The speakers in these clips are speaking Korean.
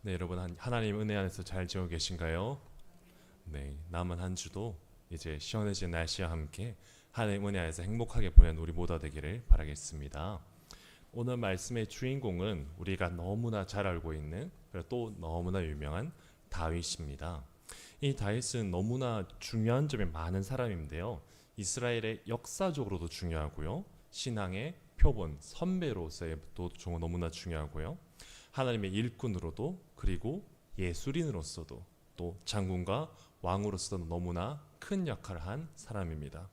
네, 여러분 하나님 은혜 안에서 잘 지내고 계신가요? 네, 남은 한 주도 이제 시원해진 날씨와 함께 하나님 은혜 안에서 행복하게 보내는 우리 모두 되기를 바라겠습니다. 오늘 말씀의 주인공은 우리가 너무나 잘 알고 있는 그리고 또 너무나 유명한 다윗입니다. 이 다윗은 너무나 중요한 점이 많은 사람인데요. 이스라엘의 역사적으로도 중요하고요. 신앙의 표본, 선배로서의 또 너무나 중요하고요. 하나님의 일꾼으로도 그리고 예술인으로서도 또 장군과 왕으로서도 너무나 큰 역할을 한 사람입니다.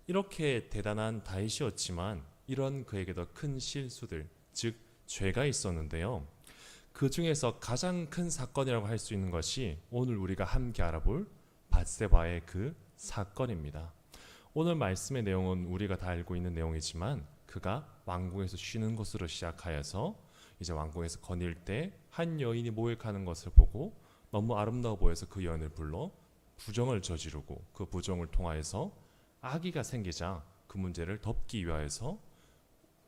이렇게 대단한 다윗이었지만 이런 그에게도 큰 실수들, 즉 죄가 있었는데요. 그 중에서 가장 큰 사건이라고 할 수 있는 것이 오늘 우리가 함께 알아볼 밧세바의 그 사건입니다. 오늘 말씀의 내용은 우리가 다 알고 있는 내용이지만 그가 왕궁에서 쉬는 것으로 시작하여서 이제 왕궁에서 거닐 때 한 여인이 모욕하는 것을 보고 너무 아름다워 보여서 그 여인을 불러 부정을 저지르고 그 부정을 통하여서 아기가 생기자 그 문제를 덮기 위하여서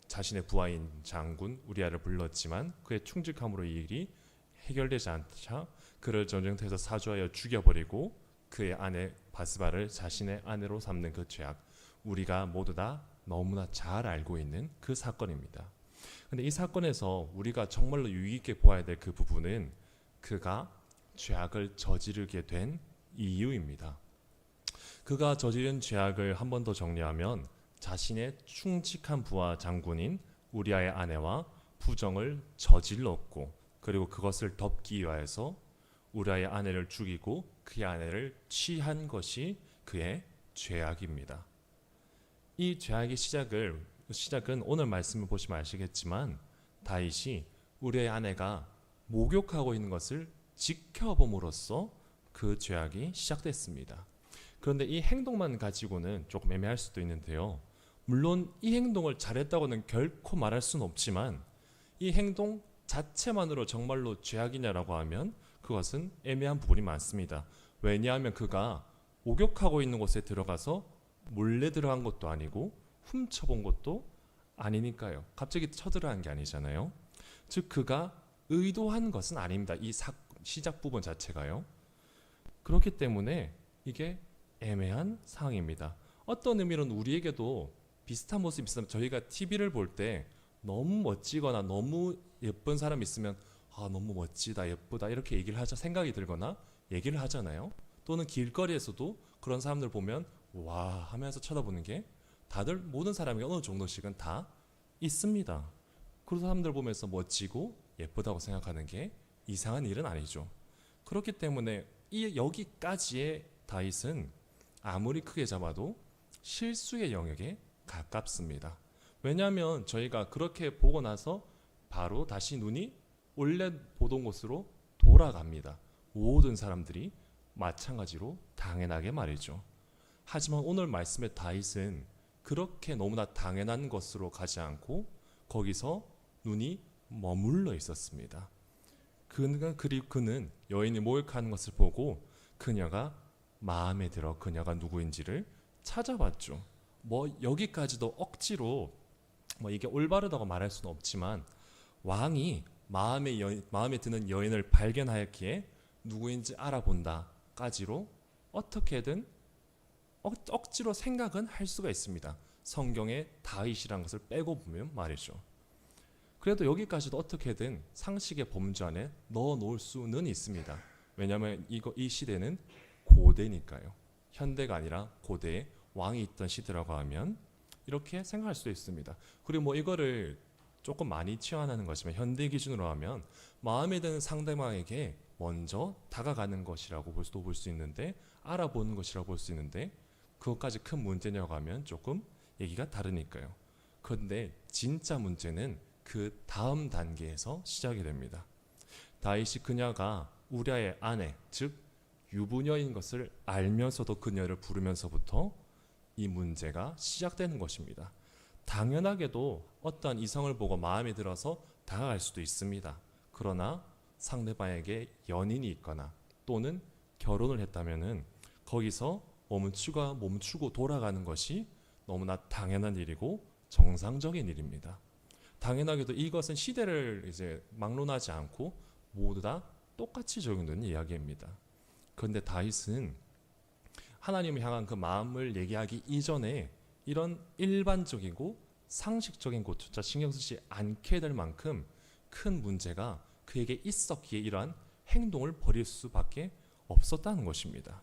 자신의 부하인 장군 우리아를 불렀지만 그의 충직함으로 이 일이 해결되지 않자 그를 전쟁터에서 사주하여 죽여버리고 그의 아내 바스바를 자신의 아내로 삼는 그 죄악, 우리가 모두 다 너무나 잘 알고 있는 그 사건입니다. 근데 이 사건에서 우리가 정말로 유의 있게 보아야 될 그 부분은 그가 죄악을 저지르게 된 이유입니다. 그가 저지른 죄악을 한 번 더 정리하면 자신의 충직한 부하 장군인 우리아의 아내와 부정을 저질렀고 그리고 그것을 덮기 위하여서 우리아의 아내를 죽이고 그의 아내를 취한 것이 그의 죄악입니다. 이 죄악의 시작은 오늘 말씀을 보시면 아시겠지만 다윗이 우리아의 아내가 목욕하고 있는 것을 지켜봄으로써 그 죄악이 시작됐습니다. 그런데 이 행동만 가지고는 조금 애매할 수도 있는데요. 물론 이 행동을 잘했다고는 결코 말할 수는 없지만 이 행동 자체만으로 정말로 죄악이냐라고 하면 그것은 애매한 부분이 많습니다. 왜냐하면 그가 목욕하고 있는 곳에 들어가서 몰래 들어간 것도 아니고 훔쳐본 것도 아니니까요. 갑자기 쳐들어간 게 아니잖아요. 즉 그가 의도한 것은 아닙니다. 이 시작 부분 자체가요. 그렇기 때문에 이게 애매한 상황입니다. 어떤 의미로는 우리에게도 비슷한 모습이 있으면 저희가 TV를 볼 때 너무 멋지거나 너무 예쁜 사람 있으면 너무 멋지다 예쁘다 이렇게 얘기를 하자 생각이 들거나 얘기를 하잖아요. 또는 길거리에서도 그런 사람들 보면 와 하면서 쳐다보는 게 다들 모든 사람이 어느 정도씩은 다 있습니다. 그런 사람들 보면서 멋지고 예쁘다고 생각하는 게 이상한 일은 아니죠. 그렇기 때문에 여기까지의 다윗은 아무리 크게 잡아도 실수의 영역에 가깝습니다. 왜냐하면 저희가 그렇게 보고 나서 바로 다시 눈이 원래 보던 곳으로 돌아갑니다. 모든 사람들이 마찬가지로 당연하게 말이죠. 하지만 오늘 말씀의 다윗은 그렇게 너무나 당연한 것으로 가지 않고 거기서 눈이 머물러 있었습니다. 그는 여인이 모욕하는 것을 보고 그녀가 마음에 들어 그녀가 누구인지를 찾아봤죠. 여기까지도 억지로 이게 올바르다고 말할 수는 없지만 왕이 마음에 드는 여인을 발견하였기에 누구인지 알아본다까지로 어떻게든 억지로 생각은 할 수가 있습니다. 성경에 다윗이라는 것을 빼고 보면 말이죠. 그래도 여기까지도 어떻게든 상식의 범주 안에 넣어놓을 수는 있습니다. 왜냐하면 이 시대는 고대니까요. 현대가 아니라 고대에 왕이 있던 시대라고 하면 이렇게 생각할 수도 있습니다. 그리고 이거를 조금 많이 치환하는 것이면 현대 기준으로 하면 마음에 드는 상대방에게 먼저 다가가는 것이라고 볼 수 있는데 알아보는 것이라고 볼 수 있는데 그것까지 큰 문제냐고 하면 조금 얘기가 다르니까요. 그런데 진짜 문제는 그 다음 단계에서 시작이 됩니다. 다윗이 그녀가 우리아의 아내 즉 유부녀인 것을 알면서도 그녀를 부르면서부터 이 문제가 시작되는 것입니다. 당연하게도 어떠한 이성을 보고 마음에 들어서 다가갈 수도 있습니다. 그러나 상대방에게 연인이 있거나 또는 결혼을 했다면은 거기서 멈추고 돌아가는 것이 너무나 당연한 일이고 정상적인 일입니다. 당연하게도 이것은 시대를 이제 막론하지 않고 모두 다 똑같이 적용되는 이야기입니다. 그런데 다윗은 하나님을 향한 그 마음을 얘기하기 이전에 이런 일반적이고 상식적인 것조차 신경 쓰지 않게 될 만큼 큰 문제가 그에게 있었기에 이러한 행동을 벌일 수밖에 없었다는 것입니다.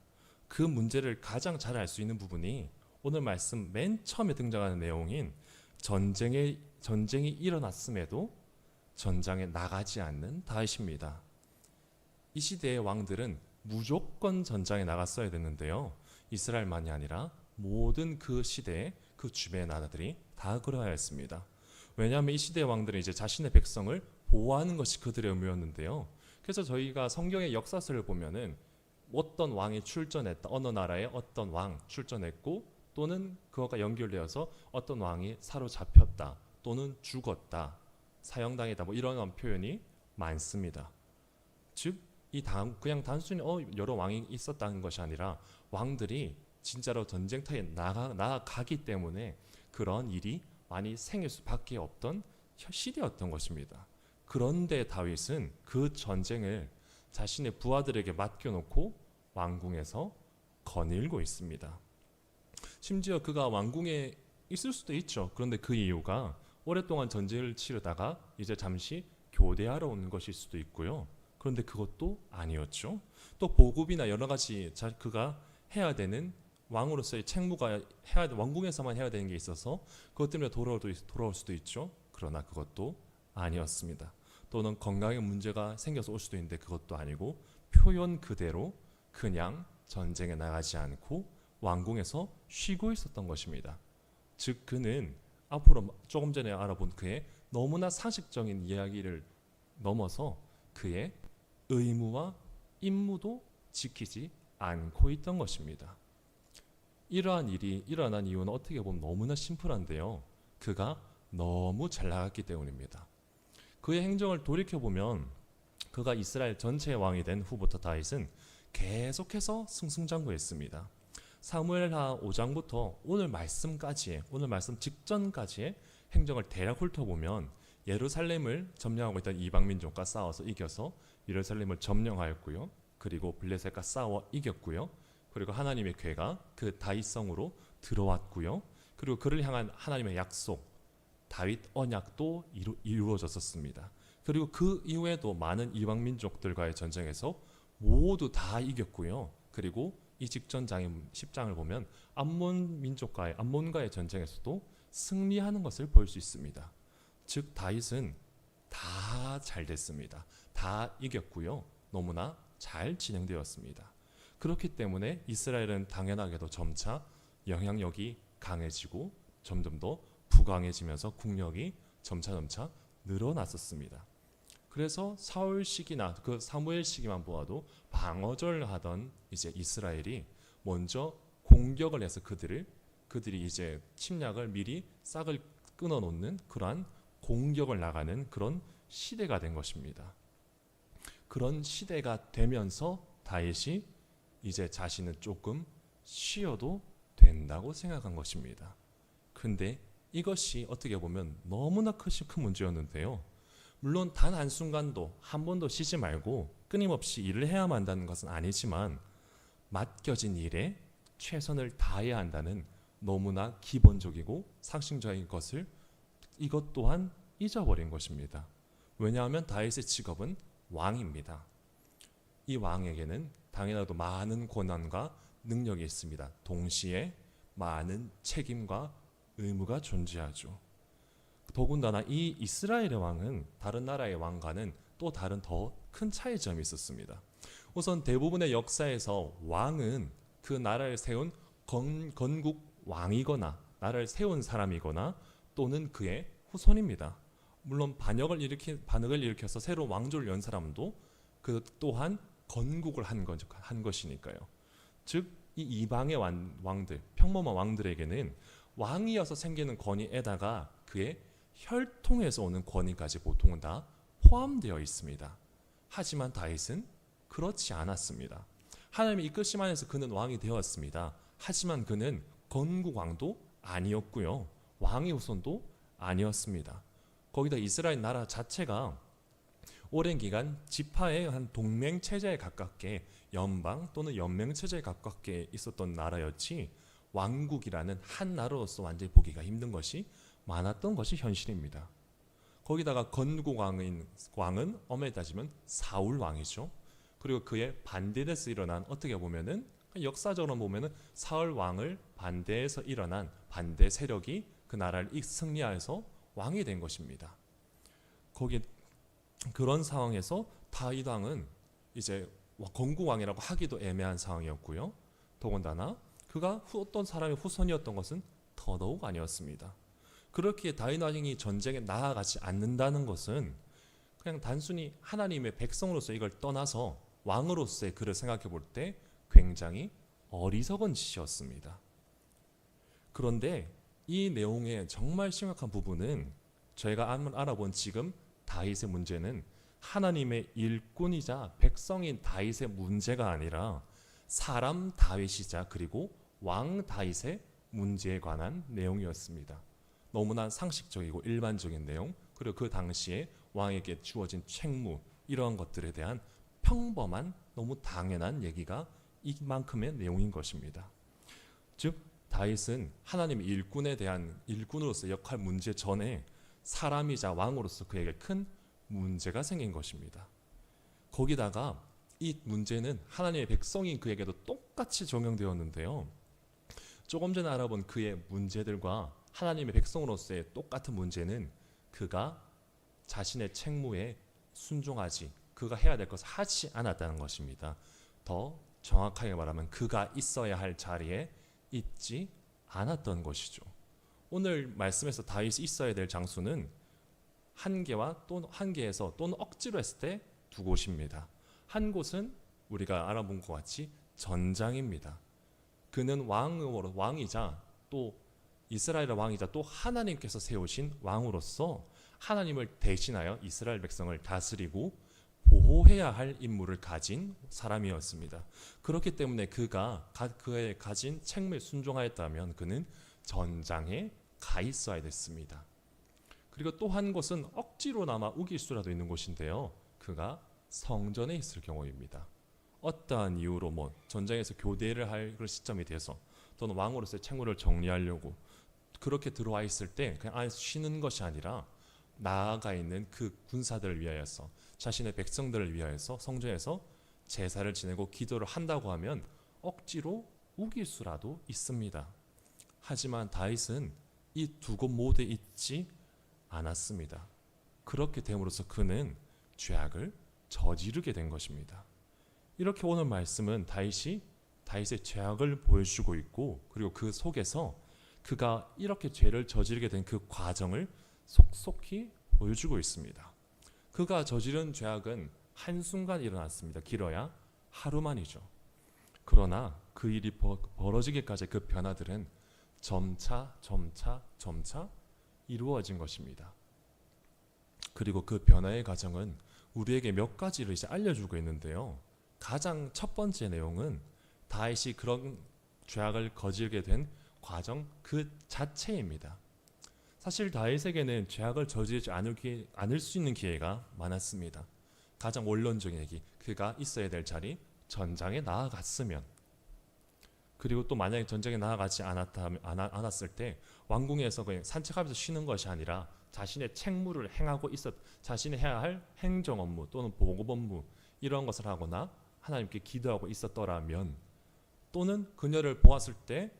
그 문제를 가장 잘 알 수 있는 부분이 오늘 말씀 맨 처음에 등장하는 내용인 전쟁이 일어났음에도 전장에 나가지 않는 다윗입니다. 이 시대의 왕들은 무조건 전장에 나갔어야 됐는데요. 이스라엘만이 아니라 모든 그 시대의 그 주변의 나라들이 다 그러하여 했습니다. 왜냐하면 이 시대의 왕들은 이제 자신의 백성을 보호하는 것이 그들의 의무였는데요. 그래서 저희가 성경의 역사서를 보면은 어떤 왕이 출전했다, 어느 나라에 어떤 왕 출전했고 또는 그것과 연결되어서 어떤 왕이 사로잡혔다 또는 죽었다, 사형당했다, 뭐 이런 표현이 많습니다. 즉 이 그냥 단순히 여러 왕이 있었다는 것이 아니라 왕들이 진짜로 전쟁터에 나아가기 때문에 그런 일이 많이 생길 수밖에 없던 시대였던 것입니다. 그런데 다윗은 그 전쟁을 자신의 부하들에게 맡겨놓고 왕궁에서 거닐고 있습니다. 심지어 그가 왕궁에 있을 수도 있죠. 그런데 그 이유가 오랫동안 전쟁을 치르다가 이제 잠시 교대하러 온 것일 수도 있고요. 그런데 그것도 아니었죠. 또 보급이나 여러 가지 그가 해야 되는 왕으로서의 책무가 왕궁에서만 해야 되는 게 있어서 그것 때문에 돌아올 수도 있죠. 그러나 그것도 아니었습니다. 또는 건강에 문제가 생겨서 올 수도 있는데 그것도 아니고 표현 그대로 그냥 전쟁에 나가지 않고 왕궁에서 쉬고 있었던 것입니다. 즉 그는 앞으로 조금 전에 알아본 그의 너무나 상식적인 이야기를 넘어서 그의 의무와 임무도 지키지 않고 있던 것입니다. 이러한 일이 일어난 이유는 어떻게 보면 너무나 심플한데요. 그가 너무 잘 나갔기 때문입니다. 그의 행정을 돌이켜보면 그가 이스라엘 전체의 왕이 된 후부터 다윗은 계속해서 승승장구했습니다. 사무엘하 5장부터 오늘 말씀 직전까지의 행정을 대략 훑어보면 예루살렘을 점령하고 있던 이방민족과 싸워서 이겨서 예루살렘을 점령하였고요. 그리고 블레셋과 싸워 이겼고요. 그리고 하나님의 궤가 그 다윗성으로 들어왔고요. 그리고 그를 향한 하나님의 약속, 다윗 언약도 이루어졌었습니다. 그리고 그 이후에도 많은 이방 민족들과의 전쟁에서 모두 다 이겼고요. 그리고 이 직전 장인 10장을 보면 암몬과의 전쟁에서도 승리하는 것을 볼 수 있습니다. 즉 다윗은 다 잘 됐습니다. 다 이겼고요. 너무나 잘 진행되었습니다. 그렇기 때문에 이스라엘은 당연하게도 점차 영향력이 강해지고 점점 더 부강해지면서 국력이 점차 늘어났었습니다. 그래서 사울 시기나 그 사무엘 시기만 보아도 방어절하던 이제 이스라엘이 먼저 공격을 해서 그들이 이제 침략을 미리 싹을 끊어놓는 그러한 공격을 나가는 그런 시대가 된 것입니다. 그런 시대가 되면서 다윗이 이제 자신은 조금 쉬어도 된다고 생각한 것입니다. 근데 이것이 어떻게 보면 너무나 큰 문제였는데요. 물론 단 한순간도 한 번도 쉬지 말고 끊임없이 일을 해야만 한다는 것은 아니지만 맡겨진 일에 최선을 다해야 한다는 너무나 기본적이고 상식적인 것을 이것 또한 잊어버린 것입니다. 왜냐하면 다윗의 직업은 왕입니다. 이 왕에게는 당연하도 많은 권한과 능력이 있습니다. 동시에 많은 책임과 의무가 존재하죠. 더군다나 이 이스라엘의 왕은 다른 나라의 왕과는 또 다른 더 큰 차이점이 있었습니다. 우선 대부분의 역사에서 왕은 그 나라를 세운 건국 왕이거나 나라를 세운 사람이거나 또는 그의 후손입니다. 물론 반역을 일으켜서 새로 왕조를 연 사람도 그 또한 건국을 한 것이니까요. 즉 이 이방의 왕들, 평범한 왕들에게는 왕이어서 생기는 권위에다가 그의 혈통에서 오는 권위까지 보통은 다 포함되어 있습니다. 하지만 다윗은 그렇지 않았습니다. 하나님의 이끄심 안에서 그는 왕이 되었습니다. 하지만 그는 건국왕도 아니었고요. 왕의 후손도 아니었습니다. 거기다 이스라엘 나라 자체가 오랜 기간 지파의 한 동맹 체제에 가깝게 연방 또는 연맹 체제에 가깝게 있었던 나라였지 왕국이라는 한 나라로서 완전히 보기가 힘든 것이 많았던 것이 현실입니다. 거기다가 건국 왕은 엄밀히 따지면 사울 왕이죠. 그리고 그의 반대돼서 일어난 어떻게 보면은 역사적으로 보면은 사울 왕을 반대해서 일어난 반대 세력이 그 나라를 승리하여서 왕이 된 것입니다. 거기 그런 상황에서 다윗 왕은 이제 건국 왕이라고 하기도 애매한 상황이었고요. 더군다나 그가 어떤 사람의 후손이었던 것은 더더욱 아니었습니다. 그렇게 다윗 왕이 전쟁에 나아가지 않는다는 것은 그냥 단순히 하나님의 백성으로서 이걸 떠나서 왕으로서의 그를 생각해 볼 때 굉장히 어리석은 짓이었습니다. 그런데 이 내용의 정말 심각한 부분은 저희가 알아본 지금 다윗의 문제는 하나님의 일꾼이자 백성인 다윗의 문제가 아니라 사람 다윗이자 그리고 왕 다윗의 문제에 관한 내용이었습니다. 너무나 상식적이고 일반적인 내용, 그리고 그 당시에 왕에게 주어진 책무, 이러한 것들에 대한 평범한 너무 당연한 얘기가 이만큼의 내용인 것입니다. 즉 다윗은 하나님의 일꾼에 대한 일꾼으로서 역할 문제 전에 사람이자 왕으로서 그에게 큰 문제가 생긴 것입니다. 거기다가 이 문제는 하나님의 백성인 그에게도 똑같이 적용되었는데요. 조금 전에 알아본 그의 문제들과 하나님의 백성으로서의 똑같은 문제는 그가 자신의 책무에 순종하지, 그가 해야 될 것을 하지 않았다는 것입니다. 더 정확하게 말하면 그가 있어야 할 자리에 있지 않았던 것이죠. 오늘 말씀에서 다윗이 있어야 될 장소는 한계에서 또는 억지로 했을 때 두 곳입니다. 한 곳은 우리가 알아본 것 같이 전장입니다. 그는 왕이자 또 이스라엘의 왕이자 또 하나님께서 세우신 왕으로서 하나님을 대신하여 이스라엘 백성을 다스리고 보호해야 할 임무를 가진 사람이었습니다. 그렇기 때문에 그가 그의 가진 책무에 순종하였다면 그는 전장에 가 있어야 됐습니다. 그리고 또 한 곳은 억지로나마 우길 수라도 있는 곳인데요. 그가 성전에 있을 경우입니다. 어떠한 이유로 전장에서 교대를 할 그런 시점이 돼서 또는 왕으로서의 책무를 정리하려고 그렇게 들어와 있을 때 그냥 쉬는 것이 아니라 나아가 있는 그 군사들을 위하여서 자신의 백성들을 위하여서 성전에서 제사를 지내고 기도를 한다고 하면 억지로 우길 수라도 있습니다. 하지만 다윗은 이 두 곳 모두에 있지 않았습니다. 그렇게 됨으로써 그는 죄악을 저지르게 된 것입니다. 이렇게 오늘 말씀은 다윗의 죄악을 보여주고 있고, 그리고 그 속에서 그가 이렇게 죄를 저지르게 된 그 과정을 속속히 보여주고 있습니다. 그가 저지른 죄악은 한순간 일어났습니다. 길어야 하루만이죠. 그러나 그 일이 벌어지기까지 그 변화들은 점차 이루어진 것입니다. 그리고 그 변화의 과정은 우리에게 몇 가지를 이제 알려주고 있는데요. 가장 첫 번째 내용은 다윗이 그런 죄악을 저지르게 된 과정 그 자체입니다. 사실 다윗에게는 죄악을 저지르지 않을 수 있는 기회가 많았습니다. 가장 원론적인 얘기, 그가 있어야 될 자리 전장에 나아갔으면, 그리고 또 만약에 전쟁에 나아가지 않았을 때 왕궁에서 그냥 산책하면서 쉬는 것이 아니라 자신의 책무를 행하고 자신이 해야 할 행정 업무 또는 보급 업무 이런 것을 하거나 하나님께 기도하고 있었더라면, 또는 그녀를 보았을 때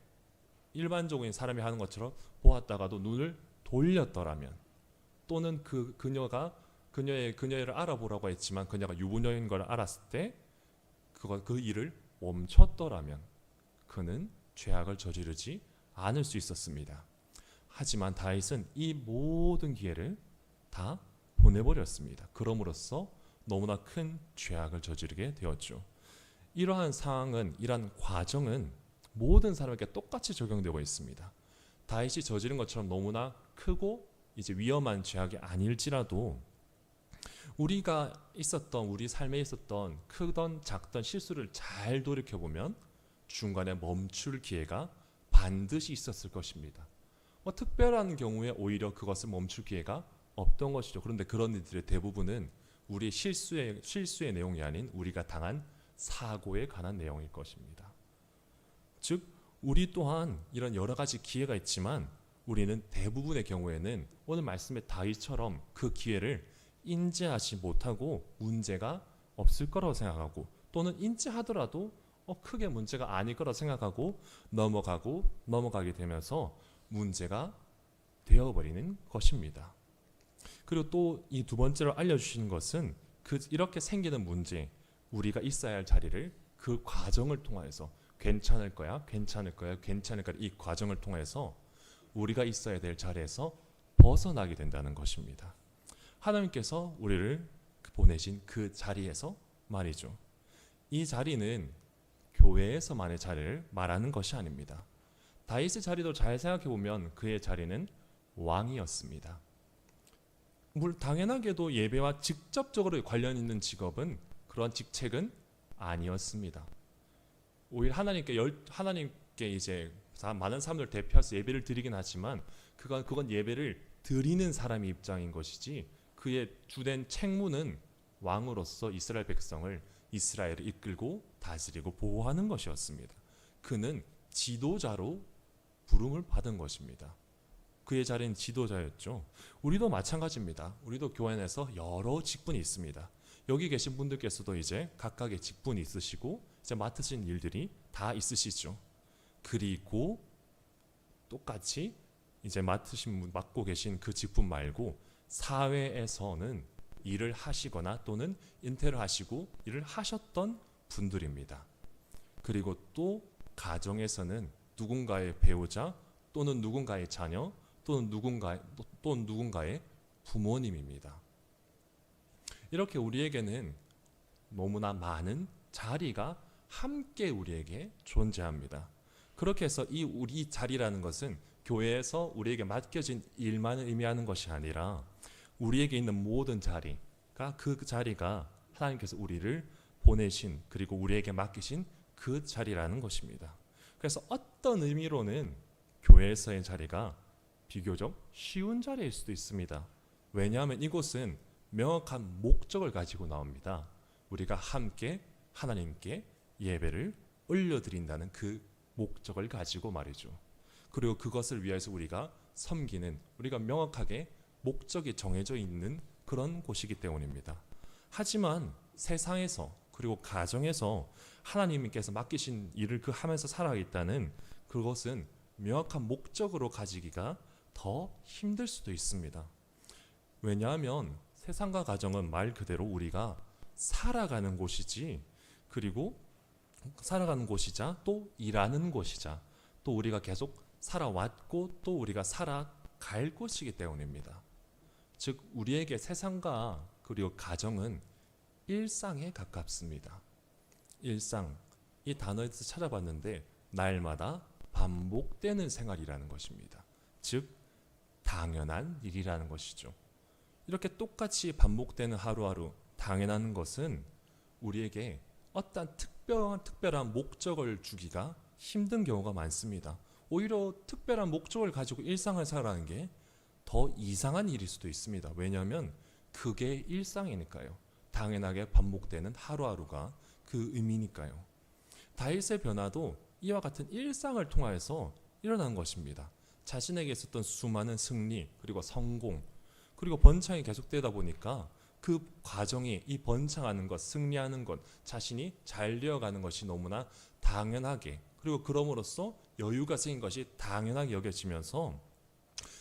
일반적인 사람이 하는 것처럼 보았다가도 눈을 돌렸더라면, 또는 그녀를 알아보라고 했지만 그녀가 유부녀인 걸 알았을 때 그 일을 멈췄더라면 그는 죄악을 저지르지 않을 수 있었습니다. 하지만 다윗은 이 모든 기회를 다 보내버렸습니다. 그럼으로써 너무나 큰 죄악을 저지르게 되었죠. 이러한 과정은 모든 사람에게 똑같이 적용되고 있습니다. 다윗이 저지른 것처럼 너무나 크고 이제 위험한 죄악이 아닐지라도 우리 삶에 있었던 크던 작던 실수를 잘 돌이켜보면 중간에 멈출 기회가 반드시 있었을 것입니다. 특별한 경우에 오히려 그것을 멈출 기회가 없던 것이죠. 그런데 그런 일들의 대부분은 우리 실수의 내용이 아닌 우리가 당한 사고에 관한 내용일 것입니다. 즉 우리 또한 이런 여러 가지 기회가 있지만 우리는 대부분의 경우에는 오늘 말씀의 다윗처럼 그 기회를 인지하지 못하고 문제가 없을 거라고 생각하고, 또는 인지하더라도 크게 문제가 아닐 거라고 생각하고 넘어가게 되면서 문제가 되어버리는 것입니다. 그리고 또 이 두 번째로 알려주시는 것은 이렇게 생기는 문제, 우리가 있어야 할 자리를 그 과정을 통해서 괜찮을 거야 이 과정을 통해서 우리가 있어야 될 자리에서 벗어나게 된다는 것입니다. 하나님께서 우리를 보내신 그 자리에서 말이죠. 이 자리는 교회에서만의 자리를 말하는 것이 아닙니다. 다윗의 자리도 잘 생각해 보면 그의 자리는 왕이었습니다. 당연하게도 예배와 직접적으로 관련 있는 직업은, 그런 직책은 아니었습니다. 오히려 하나님께 이제 많은 사람들 대표해서 예배를 드리긴 하지만 그건 예배를 드리는 사람의 입장인 것이지, 그의 주된 책무는 왕으로서 이스라엘을 이끌고 다스리고 보호하는 것이었습니다. 그는 지도자로 부름을 받은 것입니다. 그의 자리는 지도자였죠. 우리도 마찬가지입니다. 우리도 교회 안에서 여러 직분이 있습니다. 여기 계신 분들께서도 이제 각각의 직분이 있으시고 이제 맡으신 일들이 다 있으시죠. 그리고 똑같이 이제 맡고 계신 그 직분 말고 사회에서는 일을 하시거나 또는 은퇴를 하시고 일을 하셨던 분들입니다. 그리고 또 가정에서는 누군가의 배우자 또는 누군가의 자녀 또는 누군가의 부모님입니다. 이렇게 우리에게는 너무나 많은 자리가 함께 우리에게 존재합니다. 그렇게 해서 우리 자리라는 것은 교회에서 우리에게 맡겨진 일만을 의미하는 것이 아니라 우리에게 있는 모든 자리가, 그 자리가 하나님께서 우리를 보내신 그리고 우리에게 맡기신 그 자리라는 것입니다. 그래서 어떤 의미로는 교회에서의 자리가 비교적 쉬운 자리일 수도 있습니다. 왜냐하면 이곳은 명확한 목적을 가지고 나옵니다. 우리가 함께 하나님께 예배를 올려드린다는 그 목적을 가지고 말이죠. 그리고 그것을 위해서 우리가 섬기는, 우리가 명확하게 목적이 정해져 있는 그런 곳이기 때문입니다. 하지만 세상에서 그리고 가정에서 하나님께서 맡기신 일을 하면서 살아가겠다는 그것은 명확한 목적으로 가지기가 더 힘들 수도 있습니다. 왜냐하면 세상과 가정은 말 그대로 우리가 살아가는 곳이지, 그리고 살아가는 곳이자 또 일하는 곳이자 또 우리가 계속 살아왔고 또 우리가 살아갈 곳이기 때문입니다. 즉 우리에게 세상과 그리고 가정은 일상에 가깝습니다. 일상, 이 단어에서 찾아봤는데 날마다 반복되는 생활이라는 것입니다. 즉 당연한 일이라는 것이죠. 이렇게 똑같이 반복되는 하루하루, 당연한 것은 우리에게 어떤 특별한 목적을 주기가 힘든 경우가 많습니다. 오히려 특별한 목적을 가지고 일상을 살아가는 게 더 이상한 일일 수도 있습니다. 왜냐하면 그게 일상이니까요. 당연하게 반복되는 하루하루가 그 의미니까요. 다윗의 변화도 이와 같은 일상을 통하여서 일어난 것입니다. 자신에게 있었던 수많은 승리 그리고 성공 그리고 번창이 계속되다 보니까 그 과정이, 이 번창하는 것, 승리하는 것, 자신이 잘 되어가는 것이 너무나 당연하게, 그리고 그럼으로써 여유가 생긴 것이 당연하게 여겨지면서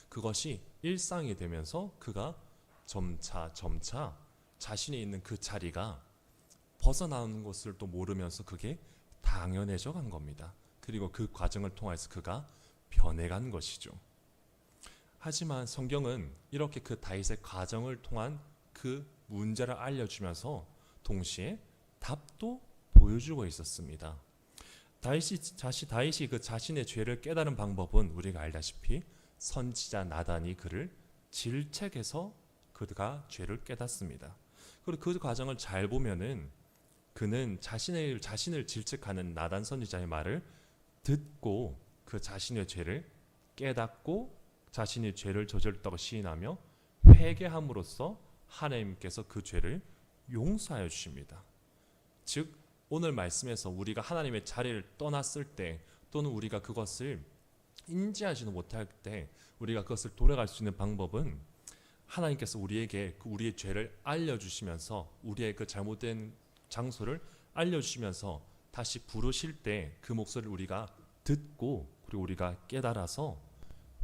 그것이 일상이 되면서 그가 점차 자신이 있는 그 자리가 벗어나는 것을 또 모르면서 그게 당연해져 간 겁니다. 그리고 그 과정을 통해서 그가 변해간 것이죠. 하지만 성경은 이렇게 그 다윗의 과정을 통한 그 문제를 알려주면서 동시에 답도 보여주고 있었습니다. 다윗이 그 자신의 죄를 깨달은 방법은 우리가 알다시피 선지자 나단이 그를 질책해서 그가 죄를 깨닫습니다. 그리고 그 과정을 잘 보면은 그는 자신을 질책하는 나단 선지자의 말을 듣고 그 자신의 죄를 깨닫고 자신이 죄를 저질렀다고 시인하며 회개함으로써 하나님께서 그 죄를 용서하여 주십니다. 즉 오늘 말씀에서 우리가 하나님의 자리를 떠났을 때 또는 우리가 그것을 인지하지도 못할 때 우리가 그것을 돌아갈 수 있는 방법은 하나님께서 우리에게 우리의 죄를 알려주시면서 우리의 그 잘못된 장소를 알려주시면서 다시 부르실 때 그 목소리를 우리가 듣고 그리고 우리가 깨달아서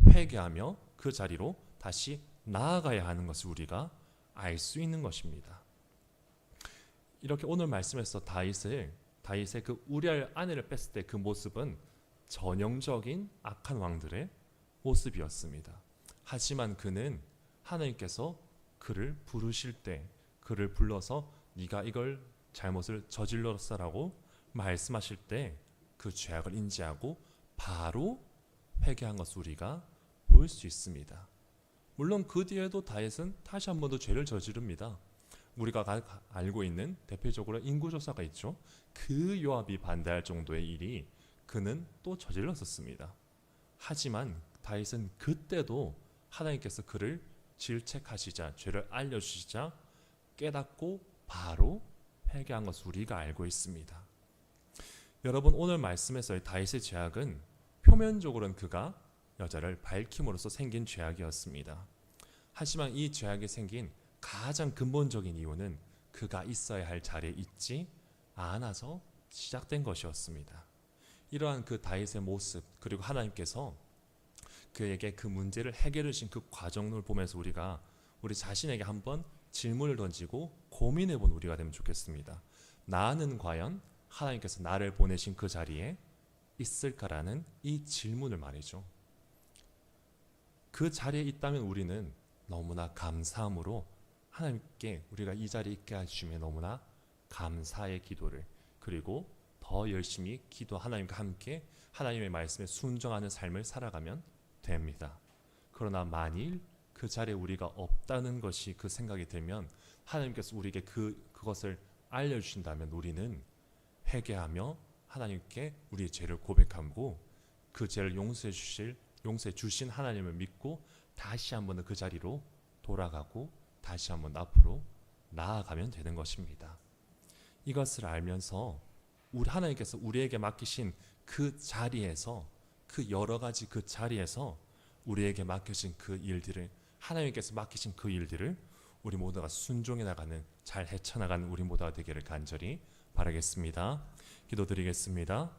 회개하며 그 자리로 다시 나아가야 하는 것을 우리가 알 수 있는 것입니다. 이렇게 오늘 말씀에서 다윗의 그 우리아의 아내를 뺐을 때 그 모습은 전형적인 악한 왕들의 모습이었습니다. 하지만 그는 하나님께서 그를 부르실 때 그를 불러서 네가 이걸 잘못을 저질렀어라고 말씀하실 때 그 죄악을 인지하고 바로 회개한 것을 우리가 볼 수 있습니다. 물론 그 뒤에도 다윗은 다시 한 번 더 죄를 저지릅니다. 우리가 알고 있는 대표적으로 인구조사가 있죠. 그 요압이 반대할 정도의 일이 그는 또 저질렀었습니다. 하지만 다윗은 그때도 하나님께서 그를 질책하시자 죄를 알려주시자 깨닫고 바로 회개한 것을 우리가 알고 있습니다. 여러분 오늘 말씀에서의 다윗의 죄악은 표면적으로는 그가 여자를 밝힘으로써 생긴 죄악이었습니다. 하지만 이 죄악이 생긴 가장 근본적인 이유는 그가 있어야 할 자리에 있지 않아서 시작된 것이었습니다. 이러한 그 다윗의 모습 그리고 하나님께서 그에게 그 문제를 해결해 주신 그 과정을 보면서 우리가 우리 자신에게 한번 질문을 던지고 고민해 본 우리가 되면 좋겠습니다. 나는 과연 하나님께서 나를 보내신 그 자리에 있을까라는 이 질문을 말이죠. 그 자리에 있다면 우리는 너무나 감사함으로 하나님께 우리가 이 자리에 있게 해주심에 너무나 감사의 기도를 그리고 더 열심히 기도 하나님과 함께 하나님의 말씀에 순종하는 삶을 살아가면 됩니다. 그러나 만일 그 자리에 우리가 없다는 것이 그 생각이 들면 하나님께서 우리에게 그것을 알려주신다면 우리는 회개하며 하나님께 우리의 죄를 고백하고 그 죄를 용서해 주신 하나님을 믿고 다시 한번 그 자리로 돌아가고 다시 한번 앞으로 나아가면 되는 것입니다. 이것을 알면서 하나님께서 우리에게 맡기신 그 자리에서 그 여러 가지 그 자리에서 우리에게 맡겨진 그 일들을 하나님께서 맡기신 그 일들을 우리 모두가 순종해 나가는 잘 헤쳐나가는 우리 모두가 되기를 간절히 바라겠습니다. 기도드리겠습니다.